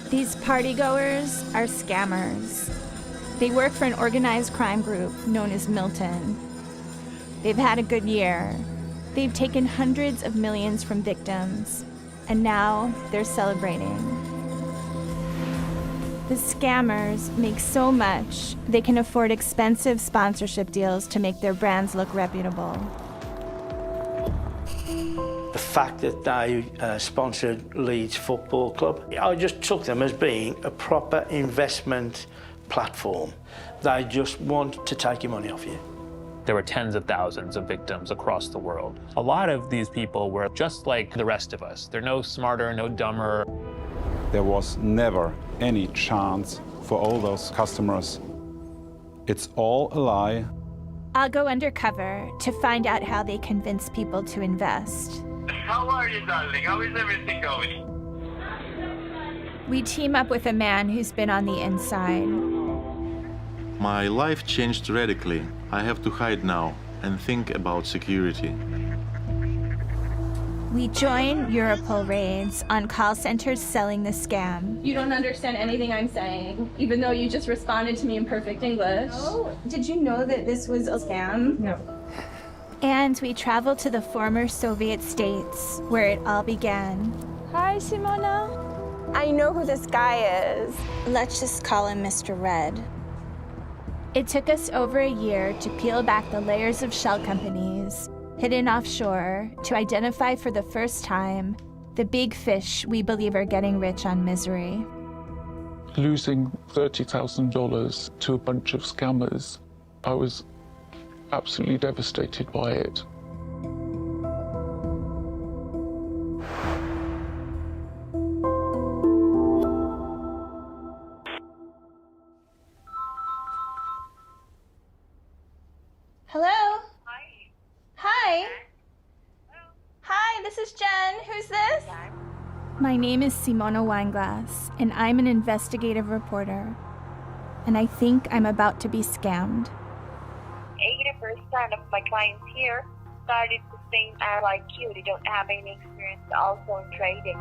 These partygoers are scammers. They work for an organized crime group known as Milton. They've had a good year. They've taken hundreds of millions from victims, and now they're celebrating. The scammers make so much, they can afford expensive sponsorship deals to make their brands look reputable. The fact that they sponsored Leeds Football Club, I just took them as being a proper investment platform. They just want to take your money off you. There were tens of thousands of victims across the world. A lot of these people were just like the rest of us. They're no smarter, no dumber. There was never any chance for all those customers. It's all a lie. I'll go undercover to find out how they convince people to invest. How are you, darling? How is everything going? We team up with a man who's been on the inside. My life changed radically. I have to hide now and think about security. We join Europol raids on call centers selling the scam. You don't understand anything I'm saying, even though you just responded to me in perfect English. Oh, did you know that this was a scam? No. And we travel to the former Soviet states, where it all began. Hi, Simona. I know who this guy is. Let's just call him Mr. Red. It took us over a year to peel back the layers of shell companies hidden offshore to identify for the first time the big fish we believe are getting rich on misery. Losing $30,000 to a bunch of scammers, I was absolutely devastated by it. Hello? Hi. Hi, this is Jen. Who's this? My name is Simona Weinglass, and I'm an investigative reporter. And I think I'm about to be scammed. 80% of my clients here started the same as like you. They don't have any experience also in trading.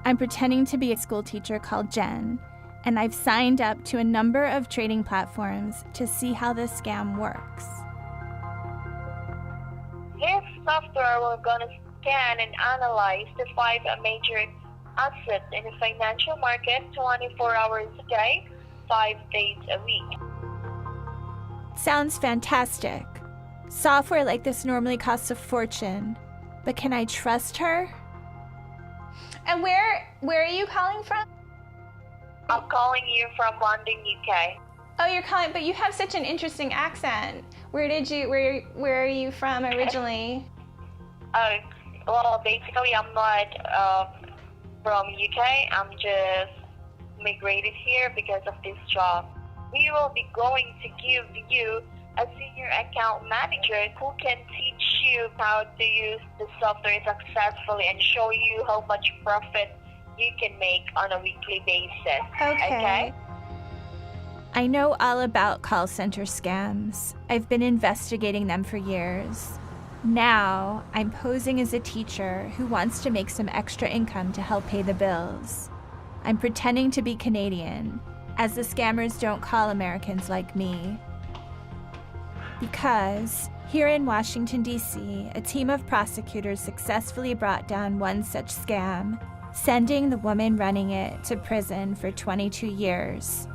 I'm pretending to be a school teacher called Jen, and I've signed up to a number of trading platforms to see how this scam works. This software will gonna scan and analyze the 5 major assets in the financial market 24 hours a day, 5 days a week. Sounds fantastic. Software like this normally costs a fortune, but can I trust her? And where are you calling from? I'm calling you from London, UK. Oh, you're calling, but you have such an interesting accent. Where are you from originally? Well, basically, I'm not from UK. I'm just migrated here because of this job. We will be going to give you a senior account manager who can teach you how to use the software successfully and show you how much profit you can make on a weekly basis. Okay? I know all about call center scams. I've been investigating them for years. Now, I'm posing as a teacher who wants to make some extra income to help pay the bills. I'm pretending to be Canadian, as the scammers don't call Americans like me. Because here in Washington, D.C., a team of prosecutors successfully brought down one such scam, sending the woman running it to prison for 22 years.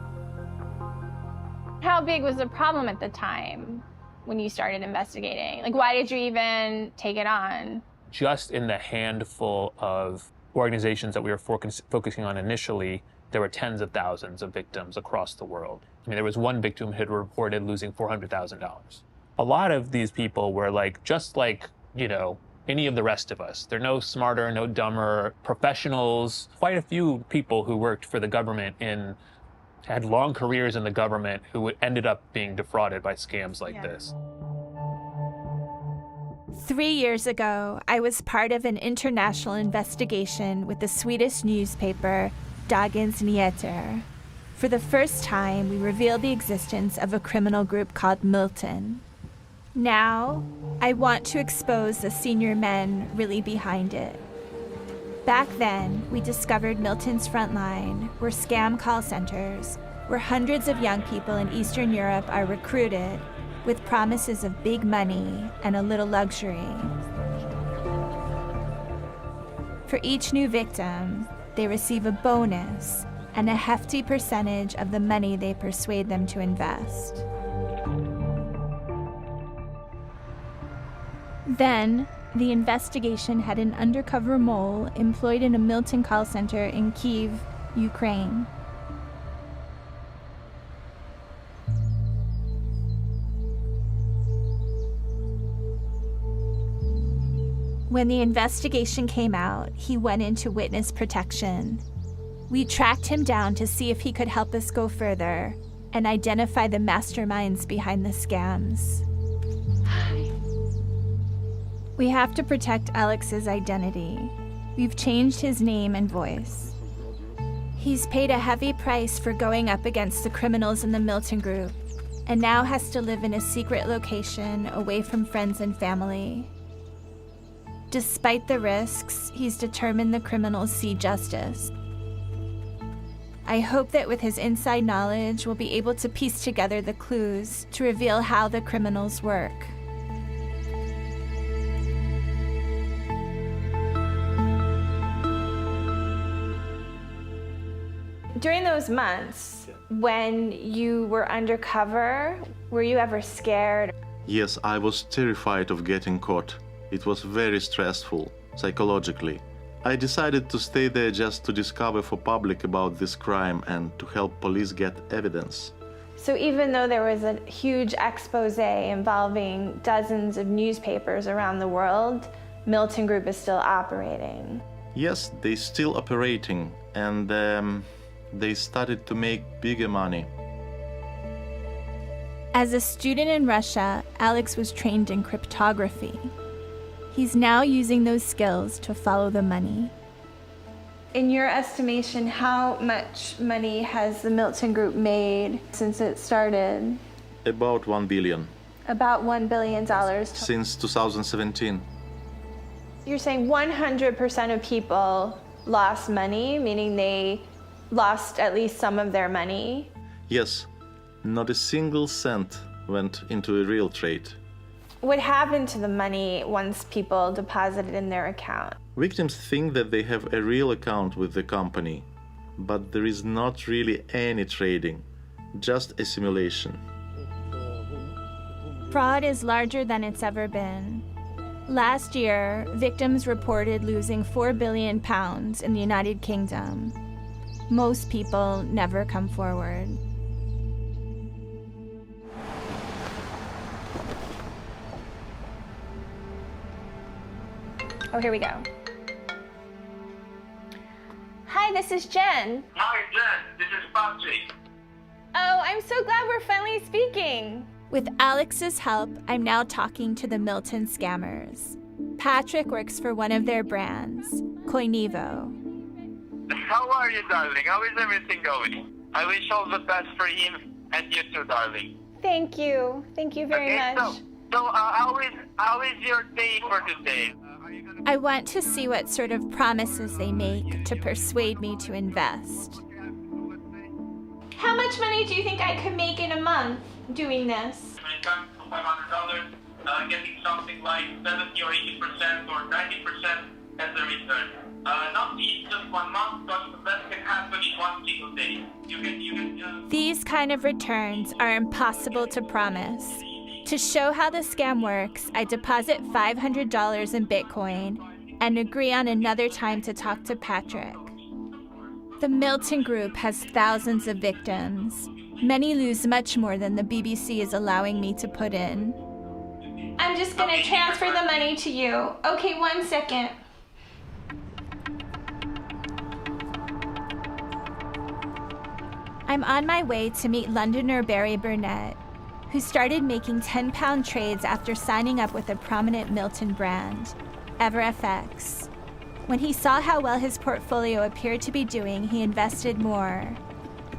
How big was the problem at the time when you started investigating? Like, why did you even take it on? Just in the handful of organizations that we were focusing on initially, there were tens of thousands of victims across the world. I mean, there was one victim who had reported losing $400,000. A lot of these people were just like, any of the rest of us. They're no smarter, no dumber, professionals. Quite a few people who worked for the government had long careers in the government who ended up being defrauded by scams like this. 3 years ago, I was part of an international investigation with the Swedish newspaper Dagens Nyheter. For the first time, we revealed the existence of a criminal group called Milton. Now, I want to expose the senior men really behind it. Back then, we discovered Milton's frontline were scam call centers, where hundreds of young people in Eastern Europe are recruited with promises of big money and a little luxury. For each new victim, they receive a bonus and a hefty percentage of the money they persuade them to invest. Then, the investigation had an undercover mole employed in a Milton call center in Kyiv, Ukraine. When the investigation came out, he went into witness protection. We tracked him down to see if he could help us go further and identify the masterminds behind the scams. We have to protect Alex's identity. We've changed his name and voice. He's paid a heavy price for going up against the criminals in the Milton Group, and now has to live in a secret location away from friends and family. Despite the risks, he's determined the criminals see justice. I hope that with his inside knowledge, we'll be able to piece together the clues to reveal how the criminals work. During those months, when you were undercover, were you ever scared? Yes, I was terrified of getting caught. It was very stressful, psychologically. I decided to stay there just to discover for public about this crime and to help police get evidence. So even though there was a huge expose involving dozens of newspapers around the world, Milton Group is still operating? Yes, they're still operating, and they started to make bigger money. As a student in Russia, Alex was trained in cryptography. He's now using those skills to follow the money. In your estimation, how much money has the Milton Group made since it started? About $1 billion. About $1 billion. Since 2017. You're saying 100% of people lost money, meaning they lost at least some of their money? Yes, not a single cent went into a real trade. What happened to the money once people deposited in their account? Victims think that they have a real account with the company, but there is not really any trading, just a simulation. Fraud is larger than it's ever been. Last year, victims reported losing £4 billion in the United Kingdom. Most people never come forward. Oh, here we go. Hi, this is Jen. Hi, Jen. This is Patrick. Oh, I'm so glad we're finally speaking. With Alex's help, I'm now talking to the Milton scammers. Patrick works for one of their brands, Koinivo. How are you, darling? How is everything going? I wish all the best for him and you too, darling. Thank you. Thank you very much. So how is your day for today? I want to see what sort of promises they make to persuade me to invest. How much money do you think I could make in a month doing this? When it comes to $500, getting something like 70 or 80% or 90% as a return. Not in just 1 month, but that can happen in one single day. You can. These kind of returns are impossible to promise. To show how the scam works, I deposit $500 in Bitcoin and agree on another time to talk to Patrick. The Milton Group has thousands of victims. Many lose much more than the BBC is allowing me to put in. I'm just gonna transfer the money to you. Okay, 1 second. I'm on my way to meet Londoner Barry Burnett, who started making 10-pound trades after signing up with a prominent Milton brand, EverFX. When he saw how well his portfolio appeared to be doing, he invested more.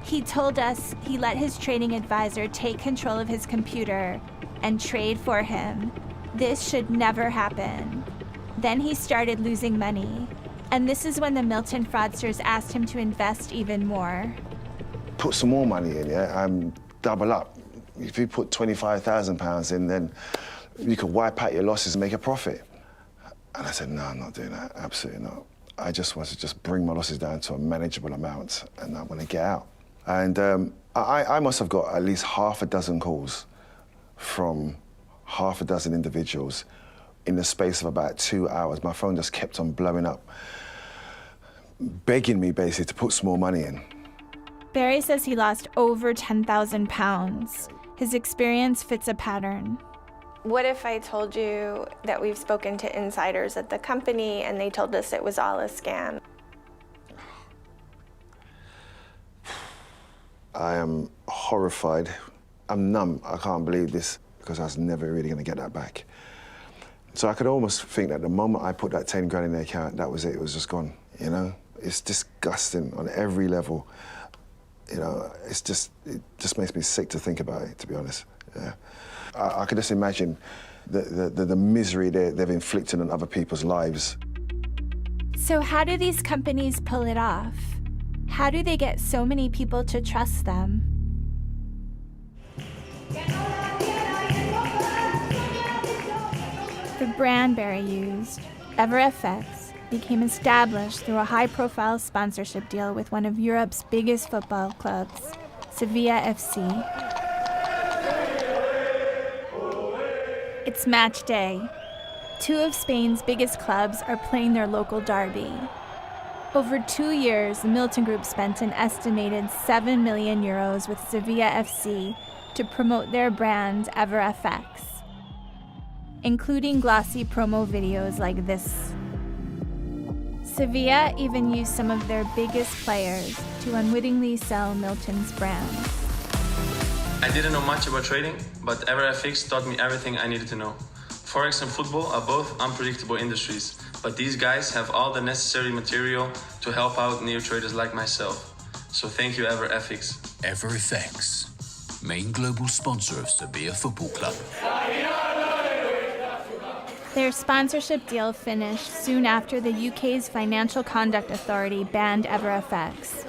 He told us he let his trading advisor take control of his computer and trade for him. This should never happen. Then he started losing money. And this is when the Milton fraudsters asked him to invest even more. Put some more money in, yeah? Double up. If you put £25,000 in, then you could wipe out your losses and make a profit. And I said, no, I'm not doing that, absolutely not. I just want to just bring my losses down to a manageable amount, and I want to get out. And I must have got at least half a dozen calls from half a dozen individuals in the space of about 2 hours. My phone just kept on blowing up, begging me basically to put some more money in. Barry says he lost over £10,000. His experience fits a pattern. What if I told you that we've spoken to insiders at the company and they told us it was all a scam? I am horrified. I'm numb. I can't believe this because I was never really going to get that back. So I could almost think that the moment I put that 10 grand in the account, that was it. It was just gone, you know? It's disgusting on every level. You know, it just makes me sick to think about it, to be honest. Yeah. I could just imagine the misery they've inflicted on other people's lives. So how do these companies pull it off? How do they get so many people to trust them? The brand Barry used, EverFX, became established through a high-profile sponsorship deal with one of Europe's biggest football clubs, Sevilla FC. It's match day. Two of Spain's biggest clubs are playing their local derby. Over 2 years, the Milton Group spent an estimated €7 million with Sevilla FC to promote their brand EverFX, including glossy promo videos like this. Sevilla even used some of their biggest players to unwittingly sell Milton's brand. I didn't know much about trading, but EverFX taught me everything I needed to know. Forex and football are both unpredictable industries, but these guys have all the necessary material to help out new traders like myself. So thank you, EverFX. EverFX, main global sponsor of Sevilla Football Club. Their sponsorship deal finished soon after the UK's Financial Conduct Authority banned EverFX,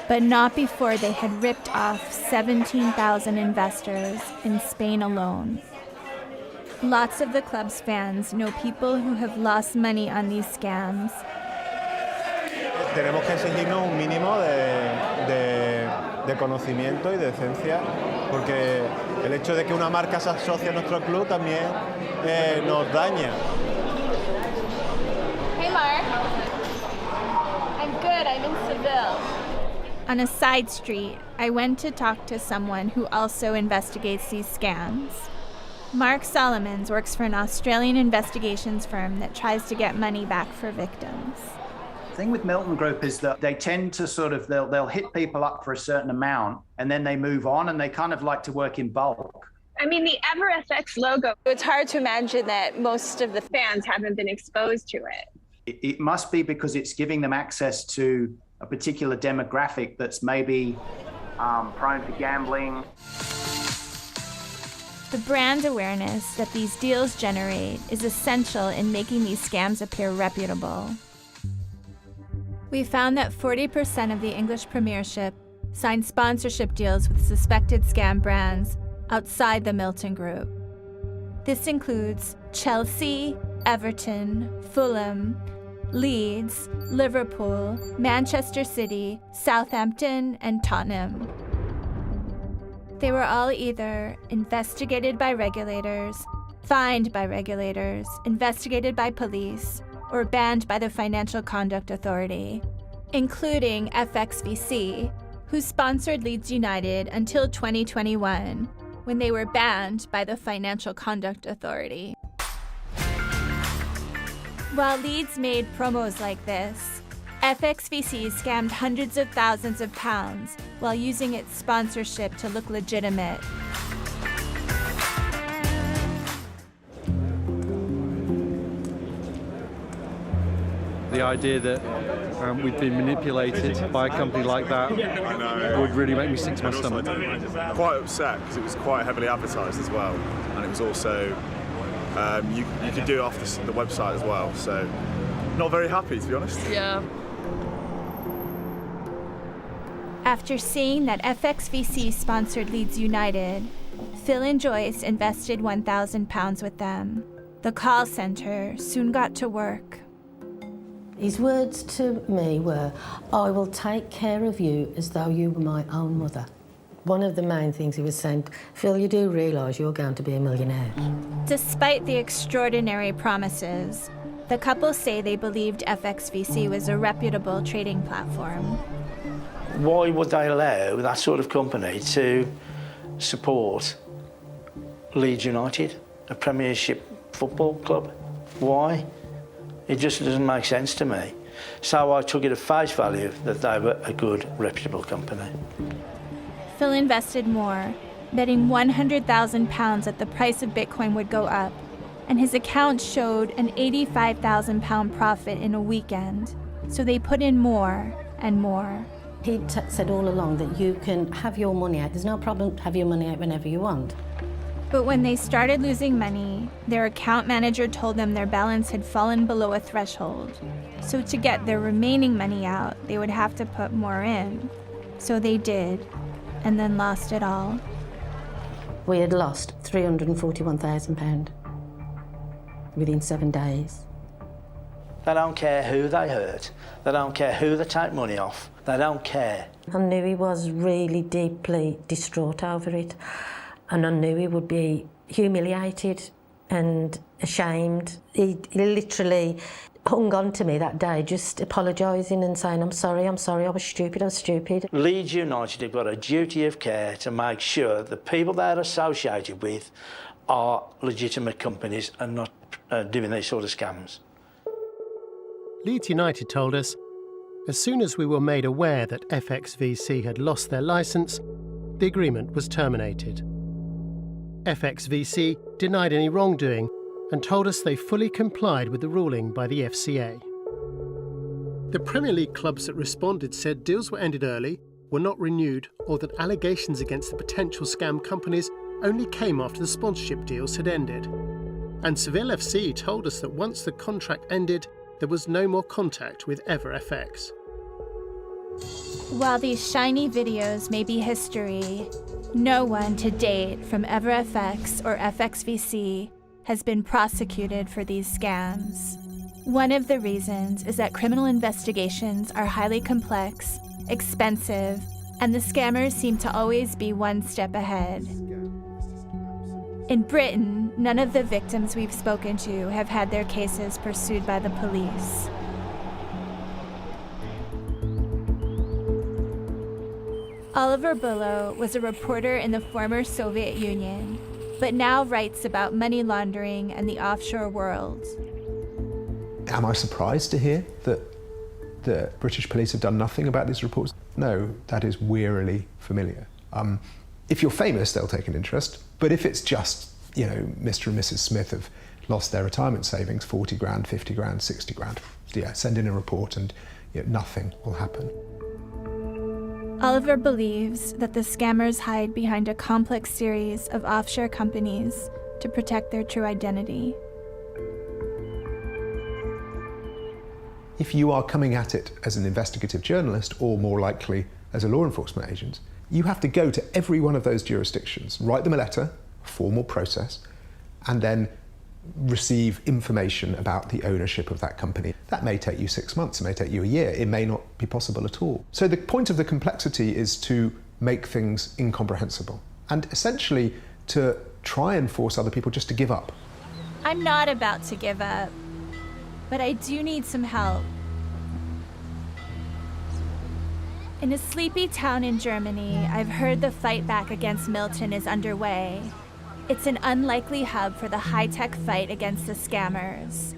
but not before they had ripped off 17,000 investors in Spain alone. Lots of the club's fans know people who have lost money on these scams. Tenemos que exigirnos un mínimo de conocimiento y de decencia, porque el hecho de que una marca se asocie a nuestro club también nos daña. Hey, Mark. I'm good. I'm in Seville. On a side street, I went to talk to someone who also investigates these scams. Mark Solomons works for an Australian investigations firm that tries to get money back for victims. The thing with Milton Group is that they tend to they'll hit people up for a certain amount and then they move on, and they kind of like to work in bulk. I mean, the EverFX logo, it's hard to imagine that most of the fans haven't been exposed to it. It must be because it's giving them access to a particular demographic that's maybe prone to gambling. The brand awareness that these deals generate is essential in making these scams appear reputable. We found that 40% of the English Premiership signed sponsorship deals with suspected scam brands outside the Milton Group. This includes Chelsea, Everton, Fulham, Leeds, Liverpool, Manchester City, Southampton, and Tottenham. They were all either investigated by regulators, fined by regulators, investigated by police, or banned by the Financial Conduct Authority, including FXVC, who sponsored Leeds United until 2021, when they were banned by the Financial Conduct Authority. While Leeds made promos like this, FXVC scammed hundreds of thousands of pounds while using its sponsorship to look legitimate. The idea that we'd been manipulated by a company like that would really make me sick to my stomach. Quite upset because it was quite heavily advertised as well, and it was also you could do it off the website as well. So not very happy, to be honest. Yeah. After seeing that FXVC sponsored Leeds United, Phil and Joyce invested £1,000 with them. The call centre soon got to work. His words to me were, "I will take care of you as though you were my own mother." One of the main things he was saying, "Phil, you do realise you're going to be a millionaire." Despite the extraordinary promises, the couple say they believed FXVC was a reputable trading platform. Why would they allow that sort of company to support Leeds United, a Premiership football club? Why? It just doesn't make sense to me. So I took it at face value that they were a good, reputable company. Phil invested more, betting £100,000 that the price of Bitcoin would go up, and his account showed an £85,000 profit in a weekend. So they put in more and more. He said all along that you can have your money out. There's no problem to have your money out whenever you want. But when they started losing money, their account manager told them their balance had fallen below a threshold. So to get their remaining money out, they would have to put more in. So they did, and then lost it all. We had lost £341,000 within 7 days. They don't care who they hurt. They don't care who they take money off. They don't care. I knew he was really deeply distraught over it, and I knew he would be humiliated and ashamed. He literally hung on to me that day, just apologising and saying, I'm sorry, I was stupid. Leeds United have got a duty of care to make sure the people they're associated with are legitimate companies and not doing these sort of scams. Leeds United told us, as soon as we were made aware that FXVC had lost their licence, the agreement was terminated. FXVC denied any wrongdoing and told us they fully complied with the ruling by the FCA. The Premier League clubs that responded said deals were ended early, were not renewed, or that allegations against the potential scam companies only came after the sponsorship deals had ended. And Seville FC told us that once the contract ended, there was no more contact with EverFX. While these shiny videos may be history, no one to date from EverFX or FXVC has been prosecuted for these scams. One of the reasons is that criminal investigations are highly complex, expensive, and the scammers seem to always be one step ahead. In Britain, none of the victims we've spoken to have had their cases pursued by the police. Oliver Bullough was a reporter in the former Soviet Union, but now writes about money laundering and the offshore world. Am I surprised to hear that the British police have done nothing about these reports? No, that is wearily familiar. If you're famous, they'll take an interest, but if it's just, Mr. and Mrs. Smith have lost their retirement savings, 40 grand, 50 grand, 60 grand, send in a report and nothing will happen. Oliver believes that the scammers hide behind a complex series of offshore companies to protect their true identity. If you are coming at it as an investigative journalist, or more likely as a law enforcement agent, you have to go to every one of those jurisdictions, write them a letter, a formal process, and then receive information about the ownership of that company. That may take you 6 months, it may take you a year, it may not be possible at all. So the point of the complexity is to make things incomprehensible and essentially to try and force other people just to give up. I'm not about to give up, but I do need some help. In a sleepy town in Germany, I've heard the fight back against Milton is underway. It's an unlikely hub for the high-tech fight against the scammers.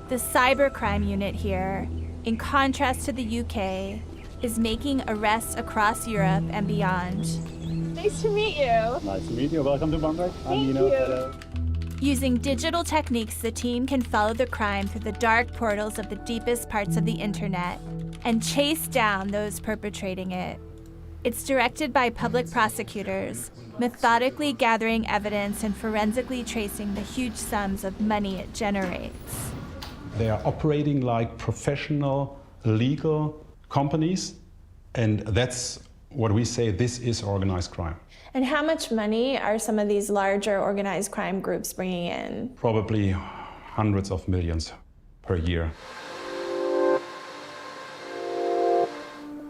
The cybercrime unit here, in contrast to the UK, is making arrests across Europe and beyond. Nice to meet you. Nice to meet you. Welcome to Bamberg. Thank you. Hello. Using digital techniques, the team can follow the crime through the dark portals of the deepest parts of the internet and chase down those perpetrating it. It's directed by public prosecutors, methodically gathering evidence and forensically tracing the huge sums of money it generates. They are operating like professional, legal companies, and that's what we say, this is organized crime. And how much money are some of these larger organized crime groups bringing in? Probably hundreds of millions per year.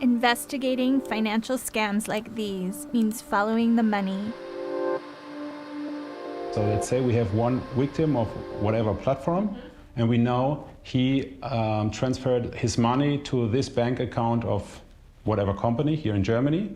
Investigating financial scams like these means following the money. So let's say we have one victim of whatever platform, and we know he transferred his money to this bank account of whatever company here in Germany.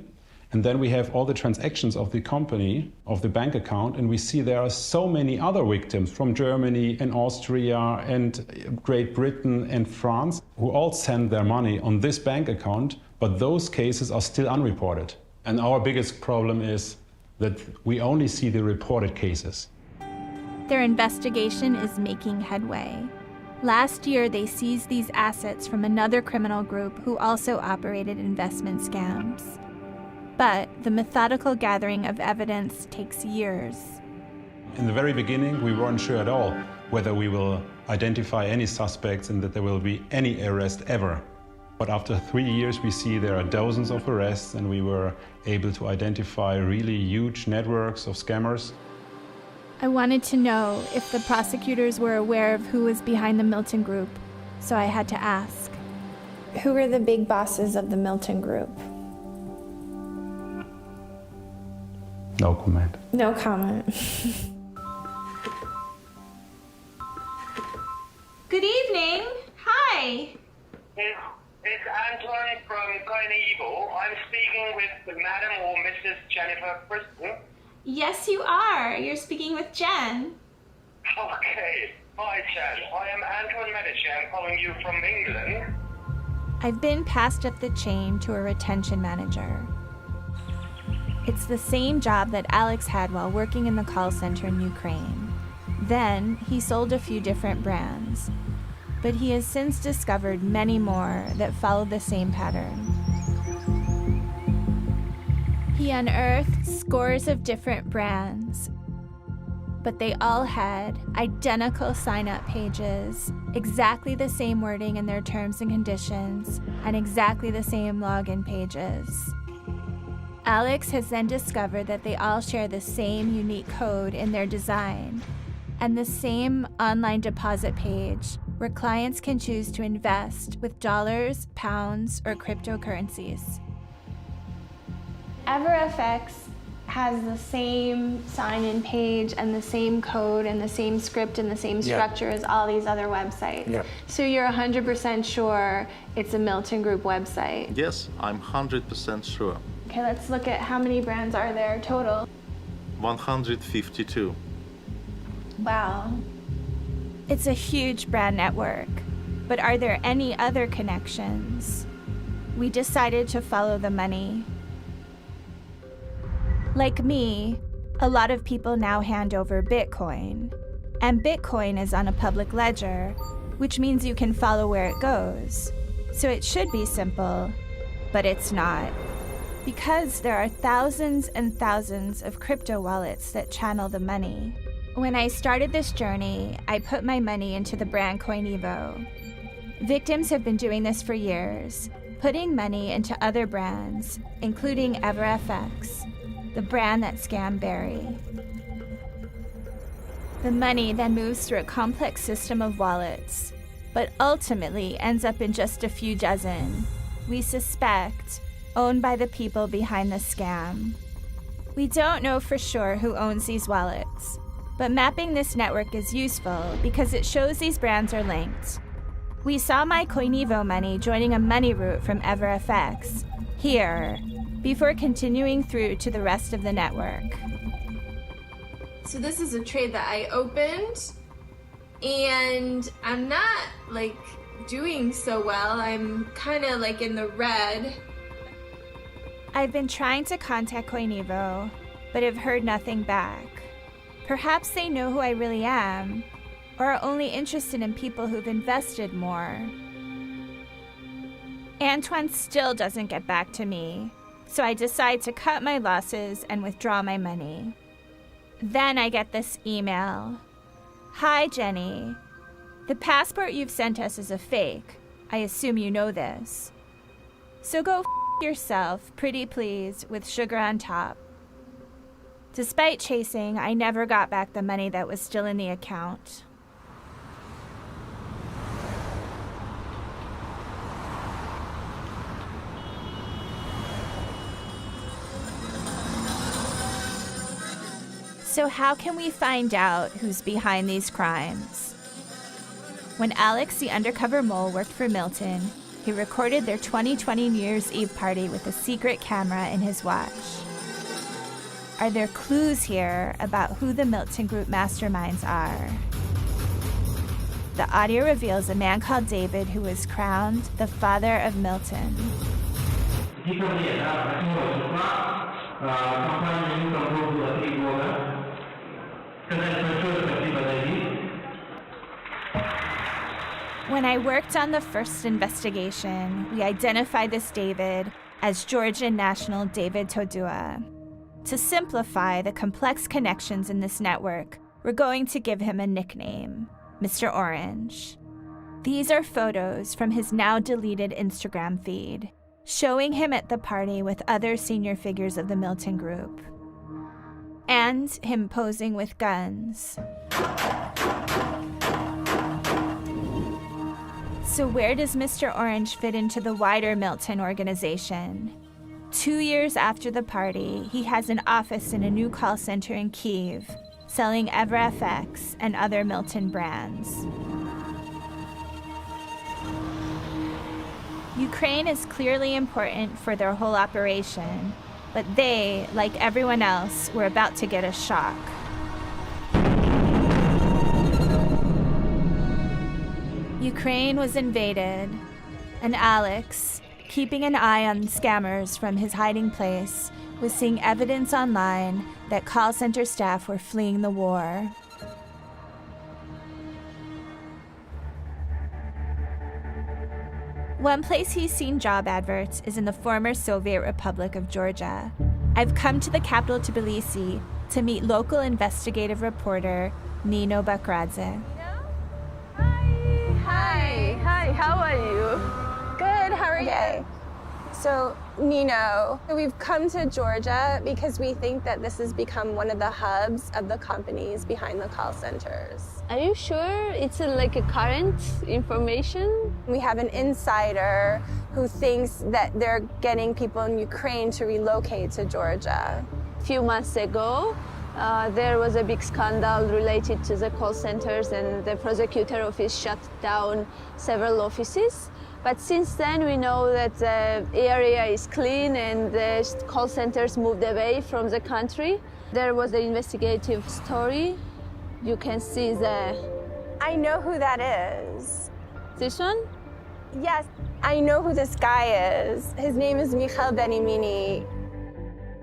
And then we have all the transactions of the company, of the bank account, and we see there are so many other victims from Germany and Austria and Great Britain and France who all send their money on this bank account, but those cases are still unreported. And our biggest problem is that we only see the reported cases. Their investigation is making headway. Last year, they seized these assets from another criminal group who also operated investment scams. But the methodical gathering of evidence takes years. In the very beginning, we weren't sure at all whether we will identify any suspects and that there will be any arrest ever. But after 3 years, we see there are dozens of arrests, and we were able to identify really huge networks of scammers. I wanted to know if the prosecutors were aware of who was behind the Milton Group, so I had to ask. Who are the big bosses of the Milton Group? No comment. No comment. Good evening. Hi. It's Anton from Carnegie. I'm speaking with Madam or Mrs. Jennifer Preston. Yes, you are. You're speaking with Jen. Okay. Hi, Jen. I am Anton Medici. I'm calling you from England. I've been passed up the chain to a retention manager. It's the same job that Alex had while working in the call center in Ukraine. Then he sold a few different brands, but he has since discovered many more that follow the same pattern. He unearthed scores of different brands, but they all had identical sign-up pages, exactly the same wording in their terms and conditions, and exactly the same login pages. Alex has then discovered that they all share the same unique code in their design and the same online deposit page where clients can choose to invest with dollars, pounds, or cryptocurrencies. EverFX has the same sign-in page and the same code and the same script and the same structure as all these other websites. Yeah. So you're 100% sure it's a Milton Group website? Yes, I'm 100% sure. Okay, let's look at how many brands are there total. 152. Wow. It's a huge brand network, but are there any other connections? We decided to follow the money. Like me, a lot of people now hand over Bitcoin, and Bitcoin is on a public ledger, which means you can follow where it goes. So it should be simple, but it's not. Because there are thousands and thousands of crypto wallets that channel the money. When I started this journey, I put my money into the brand Coinevo. Victims have been doing this for years, putting money into other brands, including EverFX, the brand that scammed Barry. The money then moves through a complex system of wallets, but ultimately ends up in just a few dozen, we suspect, owned by the people behind the scam. We don't know for sure who owns these wallets, but mapping this network is useful because it shows these brands are linked. We saw my Coinevo money joining a money route from EverFX here, before continuing through to the rest of the network. So this is a trade that I opened, and I'm not doing so well. I'm kind of in the red. I've been trying to contact Coinevo, but have heard nothing back. Perhaps they know who I really am, or are only interested in people who've invested more. Antoine still doesn't get back to me, so I decide to cut my losses and withdraw my money. Then I get this email. Hi, Jenny. The passport you've sent us is a fake. I assume you know this. So go yourself, pretty please, with sugar on top. Despite chasing, I never got back the money that was still in the account. So how can we find out who's behind these crimes? When Alex, the undercover mole, worked for Milton, he recorded their 2020 New Year's Eve party with a secret camera in his watch. Are there clues here about who the Milton Group masterminds are? The audio reveals a man called David who was crowned the father of Milton. When I worked on the first investigation, we identified this David as Georgian national David Todua. To simplify the complex connections in this network, we're going to give him a nickname, Mr. Orange. These are photos from his now deleted Instagram feed, showing him at the party with other senior figures of the Milton Group. And him posing with guns. So where does Mr. Orange fit into the wider Milton organization? 2 years after the party, he has an office in a new call center in Kyiv, selling EverFX and other Milton brands. Ukraine is clearly important for their whole operation, but they, like everyone else, were about to get a shock. Ukraine was invaded, and Alex, keeping an eye on scammers from his hiding place, was seeing evidence online that call center staff were fleeing the war. One place he's seen job adverts is in the former Soviet Republic of Georgia. I've come to the capital Tbilisi to meet local investigative reporter Nino Bakradze. Hi, how are you? Good, how are you? So, Nino, we've come to Georgia because we think that this has become one of the hubs of the companies behind the call centers. Are you sure it's like a current information? We have an insider who thinks that they're getting people in Ukraine to relocate to Georgia. A few months ago, there was a big scandal related to the call centers, and the prosecutor office shut down several offices. But since then, we know that the area is clean and the call centers moved away from the country. There was the investigative story. You can see I know who that is. This one? Yes, I know who this guy is. His name is Michael Benimini.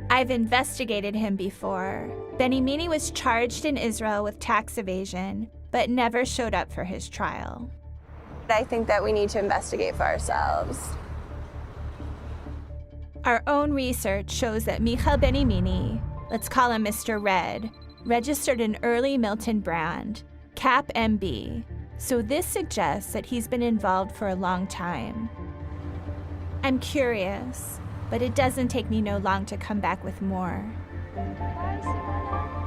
I've investigated him before. Benimini was charged in Israel with tax evasion, but never showed up for his trial. I think that we need to investigate for ourselves. Our own research shows that Michael Benimini, let's call him Mr. Red, registered an early Milton brand, Cap MB, so this suggests that he's been involved for a long time. I'm curious, but it doesn't take Nino long to come back with more.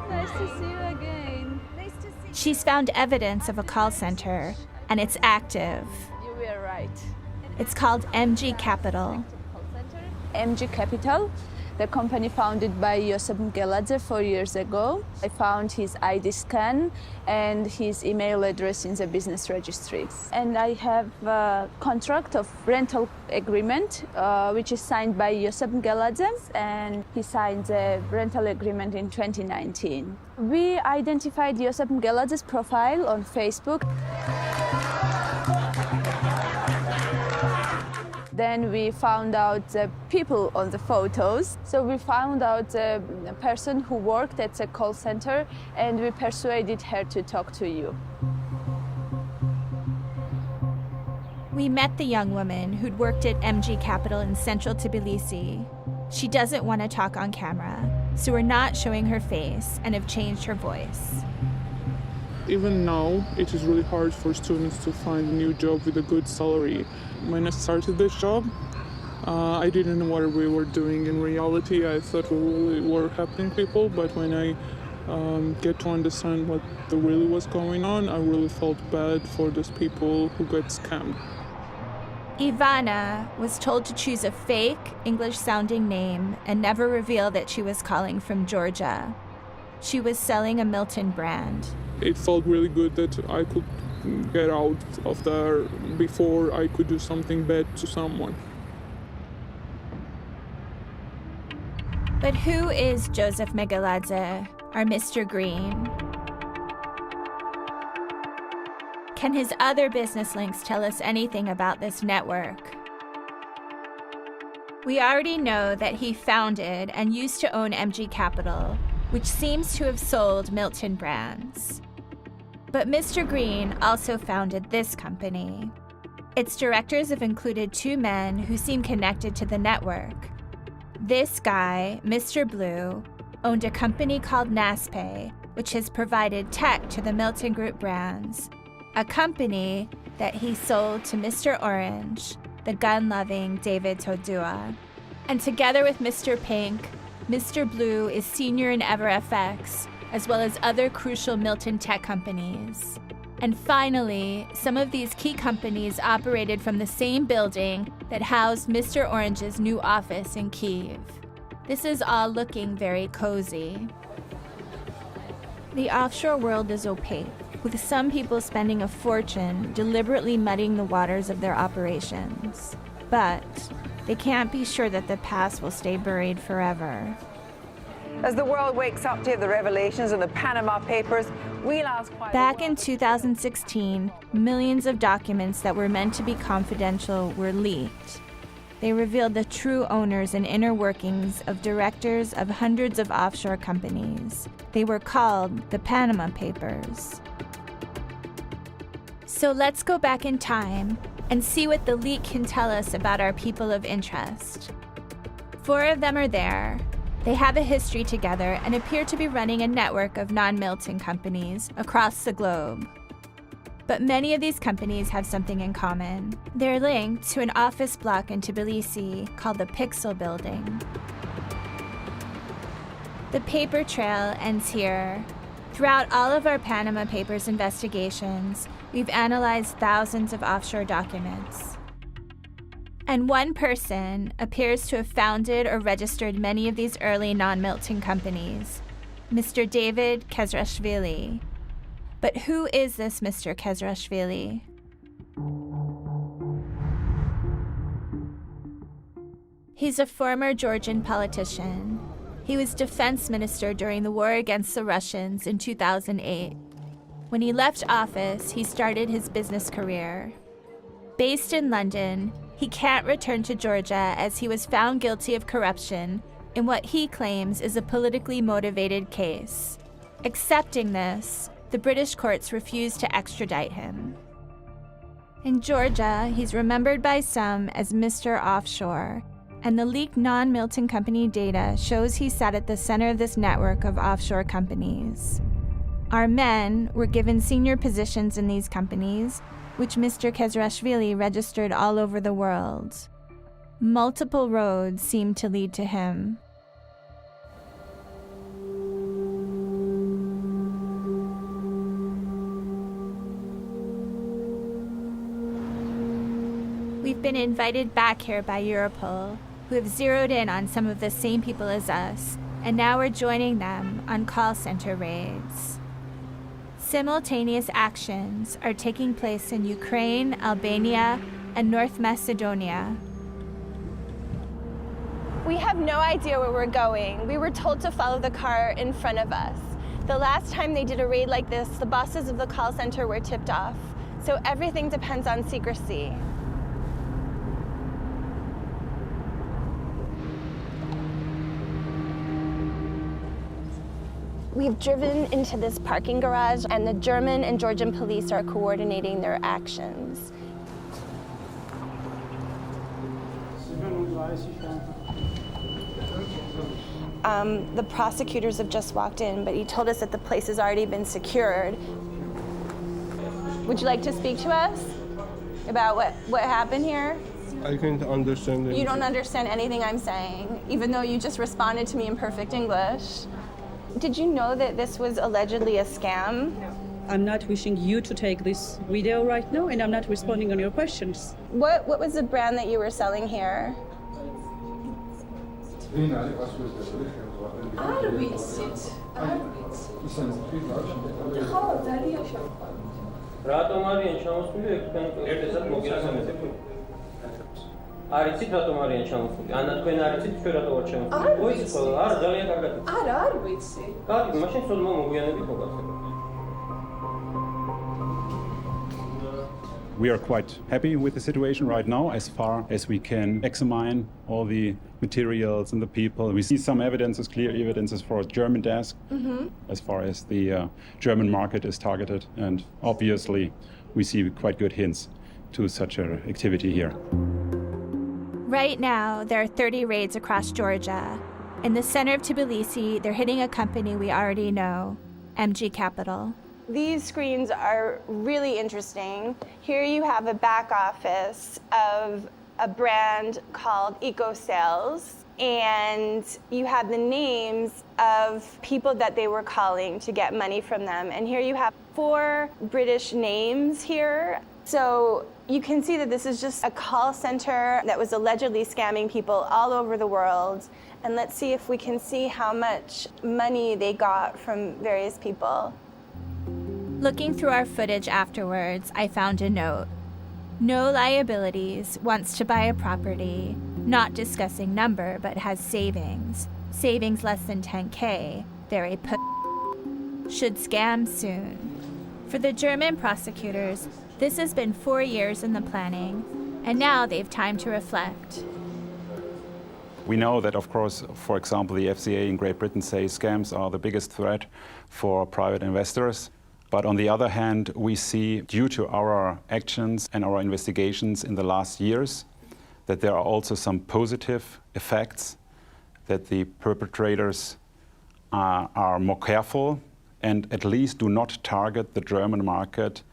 Nice to see you again. She's found evidence of a call center, and it's active. You were right. It's called MG Capital. MG Capital, the company founded by Josip Mgeladze 4 years ago. I found his ID scan and his email address in the business registry. And I have a contract of rental agreement, which is signed by Josip Mgeladze, and he signed the rental agreement in 2019. We identified Josip Mgeladze's profile on Facebook. Then we found out the people on the photos. So we found out a person who worked at the call center, and we persuaded her to talk to you. We met the young woman who'd worked at MG Capital in central Tbilisi. She doesn't want to talk on camera, so we're not showing her face and have changed her voice. Even now, it is really hard for students to find a new job with a good salary. When I started this job, I didn't know what we were doing in reality. I thought we really were helping people, but when I get to understand what really was going on, I really felt bad for those people who got scammed. Ivana was told to choose a fake English-sounding name and never reveal that she was calling from Georgia. She was selling a Milton brand. It felt really good that I could get out of there before I could do something bad to someone. But who is Joseph Megaladze, our Mr. Green? Can his other business links tell us anything about this network? We already know that he founded and used to own MG Capital, which seems to have sold Milton brands. But Mr. Green also founded this company. Its directors have included two men who seem connected to the network. This guy, Mr. Blue, owned a company called Naspay, which has provided tech to the Milton Group brands, a company that he sold to Mr. Orange, the gun-loving David Todua. And together with Mr. Pink, Mr. Blue is senior in EverFX, as well as other crucial Milton tech companies. And finally, some of these key companies operated from the same building that housed Mr. Orange's new office in Kyiv. This is all looking very cozy. The offshore world is opaque, with some people spending a fortune deliberately muddying the waters of their operations. But they can't be sure that the past will stay buried forever. As the world wakes up to the revelations in the Panama Papers, we'll ask why. Back in 2016, millions of documents that were meant to be confidential were leaked. They revealed the true owners and inner workings of directors of hundreds of offshore companies. They were called the Panama Papers. So let's go back in time and see what the leak can tell us about our people of interest. 4 of them are there. They have a history together and appear to be running a network of non-Milton companies across the globe. But many of these companies have something in common. They're linked to an office block in Tbilisi called the Pixel Building. The paper trail ends here. Throughout all of our Panama Papers investigations, we've analyzed thousands of offshore documents. And one person appears to have founded or registered many of these early non-Milton companies, Mr. David Kezrashvili. But who is this Mr. Kezrashvili? He's a former Georgian politician. He was defense minister during the war against the Russians in 2008. When he left office, he started his business career. Based in London, he can't return to Georgia as he was found guilty of corruption in what he claims is a politically motivated case. Accepting this, the British courts refused to extradite him. In Georgia, he's remembered by some as Mr. Offshore, and the leaked non-Milton company data shows he sat at the center of this network of offshore companies. Our men were given senior positions in these companies, which Mr. Kezrashvili registered all over the world. Multiple roads seemed to lead to him. We've been invited back here by Europol, who have zeroed in on some of the same people as us, and now we're joining them on call center raids. Simultaneous actions are taking place in Ukraine, Albania, and North Macedonia. We have no idea where we're going. We were told to follow the car in front of us. The last time they did a raid like this, the bosses of the call center were tipped off. So everything depends on secrecy. We've driven into this parking garage, and the German and Georgian police are coordinating their actions. The prosecutors have just walked in, but he told us that the place has already been secured. Would you like to speak to us about what happened here? I can't understand it. You don't understand anything I'm saying, even though you just responded to me in perfect English. Did you know that this was allegedly a scam? I'm not wishing you to take this video right now, and I'm not responding on your questions. What was the brand that you were selling here? არიცით რატომ არიან ჩამოსული? ანა თქვენ არიცით ჩვენ რატომ ვარ ჩამოსული? მოიცით ხოლმე? არა, ძალიან კარგად. არა, არ ვიცი. კარგი, მაშინ სულ მოგვიანებით მოგახსენე. We are quite happy with the situation right now as far as we can examine all the materials and the people. We see some evidences, clear evidences for a German desk as far as the German market is targeted. And obviously we see quite good hints to such an activity here. Right now, there are 30 raids across Georgia. In the center of Tbilisi, they're hitting a company we already know, MG Capital. These screens are really interesting. Here you have a back office of a brand called EcoSales, and you have the names of people that they were calling to get money from them. And here you have 4 British names here. So you can see that this is just a call center that was allegedly scamming people all over the world. And let's see if we can see how much money they got from various people. Looking through our footage afterwards, I found a note. No liabilities, wants to buy a property, not discussing number, but has savings. Savings less than 10K, very should scam soon. For the German prosecutors, this has been 4 years in the planning, and now they've time to reflect. We know that, of course, for example, the FCA in Great Britain say scams are the biggest threat for private investors. But on the other hand, we see, due to our actions and our investigations in the last years, that there are also some positive effects, that the perpetrators are more careful and at least do not target the German market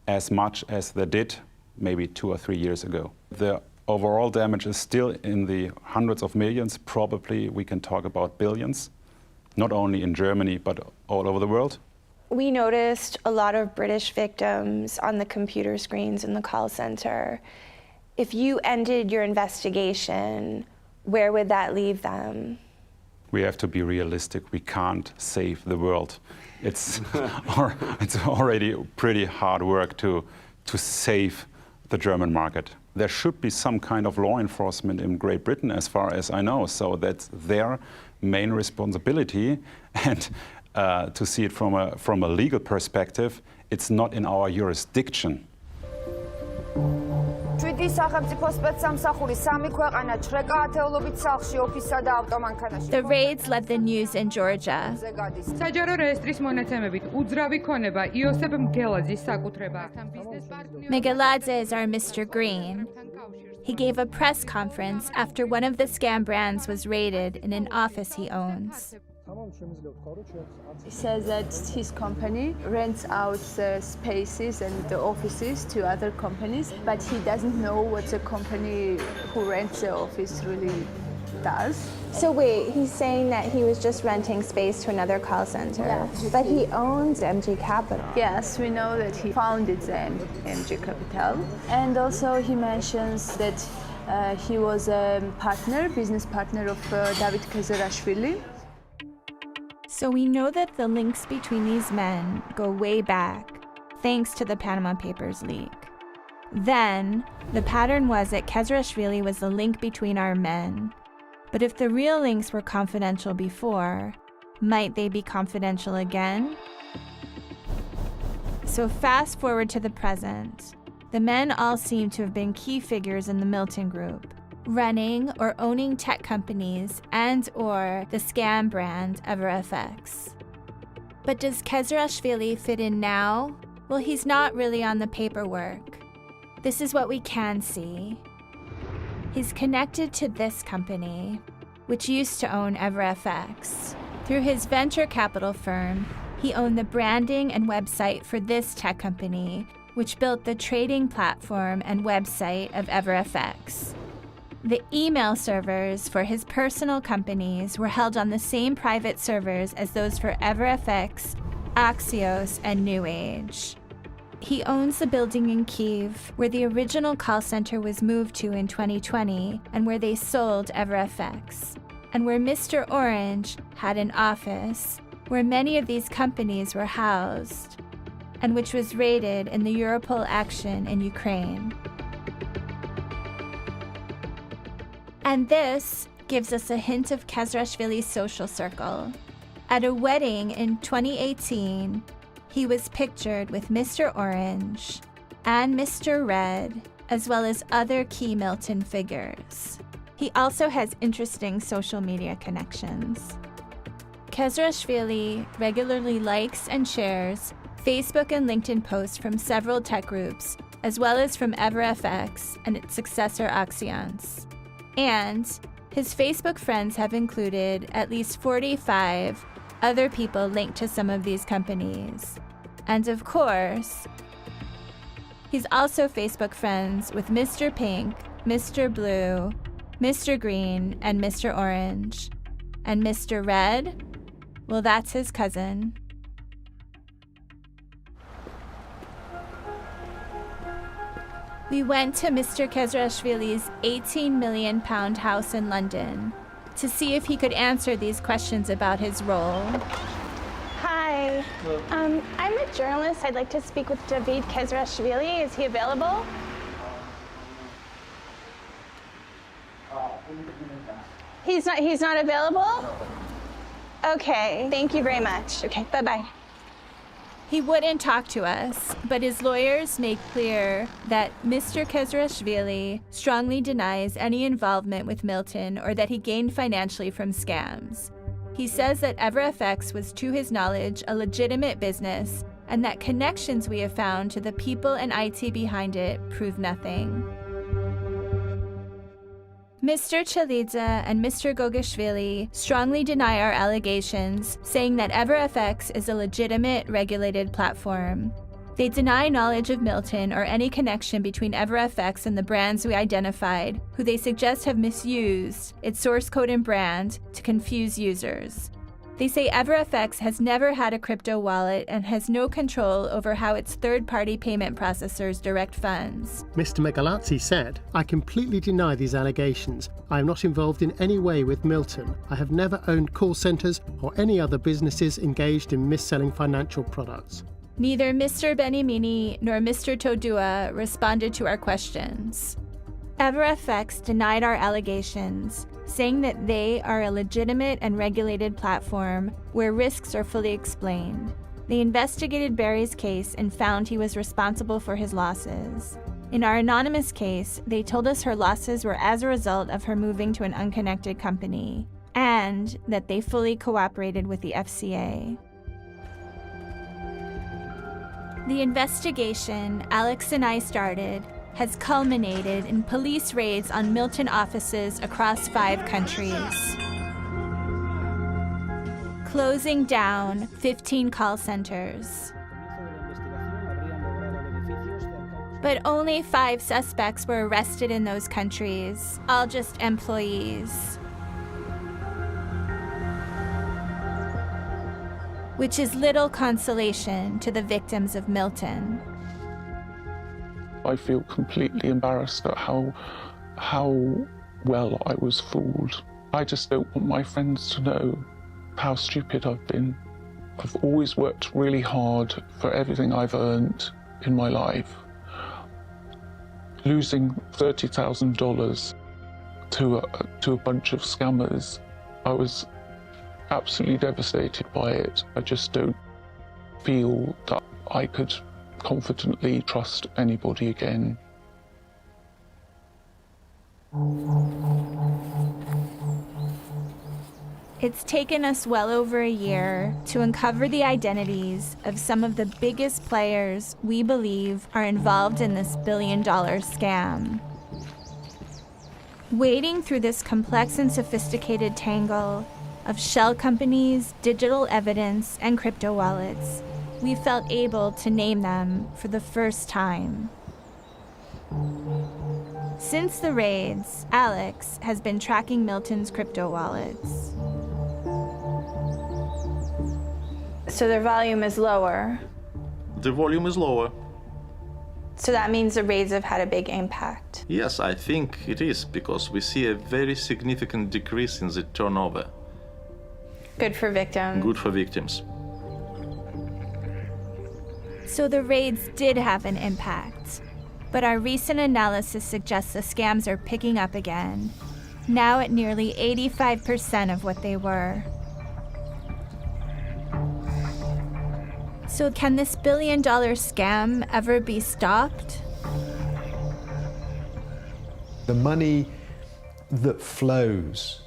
as much as they did maybe 2 or 3 years ago. The overall damage is still in the hundreds of millions. Probably we can talk about billions, not only in Germany, but all over the world. We noticed a lot of British victims on the computer screens in the call center. If you ended your investigation, where would that leave them? We have to be realistic. We can't save the world. It's already pretty hard work to save the German market. There should be some kind of law enforcement in Great Britain, as far as I know, so that's their main responsibility. And to see it from a legal perspective, it's not in our jurisdiction. The raids led the news in Georgia. Megaladze is our Mr. Green. He gave a press conference after one of the scam brands was raided in an office he owns. He says that his company rents out the spaces and the offices to other companies, but he doesn't know what the company who rents the office really does. So wait, he's saying that he was just renting space to another call center, Yeah. but he owns MG Capital. Yes, we know that he founded the MG Capital. And also he mentions that he was a business partner of David Kezerashvili. So we know that the links between these men go way back, thanks to the Panama Papers leak. Then, the pattern was that Kezerashvili was the link between our men. But if the real links were confidential before, might they be confidential again? So fast forward to the present. The men all seem to have been key figures in the Milton Group, running or owning tech companies and or the scam brand EverFX. But does Kezerashvili fit in now? Well, he's not really on the paperwork. This is what we can see. He's connected to this company, which used to own EverFX. Through his venture capital firm, he owned the branding and website for this tech company, which built the trading platform and website of EverFX. The email servers for his personal companies were held on the same private servers as those for EverFX, Axios, and New Age. He owns the building in Kyiv where the original call center was moved to in 2020 and where they sold EverFX, and where Mr. Orange had an office where many of these companies were housed, and which was raided in the Europol action in Ukraine. And this gives us a hint of Kezrashvili's social circle. At a wedding in 2018, he was pictured with Mr. Orange and Mr. Red, as well as other key Milton figures. He also has interesting social media connections. Kezrashvili regularly likes and shares Facebook and LinkedIn posts from several tech groups, as well as from EverFX and its successor Axios. And his Facebook friends have included at least 45 other people linked to some of these companies. And of course, he's also Facebook friends with Mr. Pink, Mr. Blue, Mr. Green, and Mr. Orange. And Mr. Red? Well, that's his cousin. We went to Mr. Kezrashvili's £18 million house in London to see if he could answer these questions about his role. Hi. I'm a journalist. I'd like to speak with David Kezrashvili. Is he available? He's not available? Okay. Thank you very much. Okay, bye-bye. He wouldn't talk to us, but his lawyers made clear that Mr. Kezrashvili strongly denies any involvement with Milton or that he gained financially from scams. He says that EverFX was, to his knowledge, a legitimate business, and that connections we have found to the people and IT behind it prove nothing. Mr. Chalidze and Mr. Gogashvili strongly deny our allegations, saying that EverFX is a legitimate, regulated platform. They deny knowledge of Milton or any connection between EverFX and the brands we identified, who they suggest have misused its source code and brand to confuse users. They say EverFX has never had a crypto wallet and has no control over how its third-party payment processors direct funds. Mr. Megalazzi said, "I completely deny these allegations. I am not involved in any way with Milton. I have never owned call centres or any other businesses engaged in mis-selling financial products." Neither Mr. Benimini nor Mr. Todua responded to our questions. EverFX denied our allegations, saying that they are a legitimate and regulated platform where risks are fully explained. They investigated Barry's case and found he was responsible for his losses. In our anonymous case, they told us her losses were as a result of her moving to an unconnected company, and that they fully cooperated with the FCA. The investigation Alex and I started has culminated in police raids on Milton offices across 5 countries, closing down 15 call centers. But only 5 suspects were arrested in those countries, all just employees. Which is little consolation to the victims of Milton. I feel completely embarrassed at how well I was fooled. I just don't want my friends to know how stupid I've been. I've always worked really hard for everything I've earned in my life. Losing $30,000 to a bunch of scammers, I was absolutely devastated by it. I just don't feel that I could confidently trust anybody again. It's taken us well over a year to uncover the identities of some of the biggest players we believe are involved in this billion-dollar scam. Wading through this complex and sophisticated tangle of shell companies, digital evidence, and crypto wallets, we felt able to name them for the first time. Since the raids, Alex has been tracking Milton's crypto wallets. So their volume is lower. The volume is lower. So that means the raids have had a big impact. Yes, I think it is, because we see a very significant decrease in the turnover. Good for victims. Good for victims. So the raids did have an impact. But our recent analysis suggests the scams are picking up again, now at nearly 85% of what they were. So can this billion-dollar scam ever be stopped? The money that flows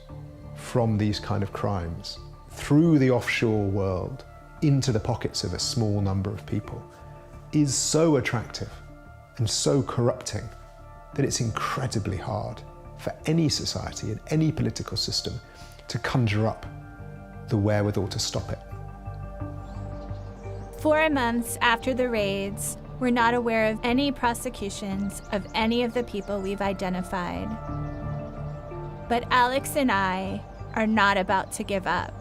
from these kind of crimes through the offshore world into the pockets of a small number of people is so attractive and so corrupting that it's incredibly hard for any society and any political system to conjure up the wherewithal to stop it. 4 months after the raids, we're not aware of any prosecutions of any of the people we've identified. But Alex and I are not about to give up.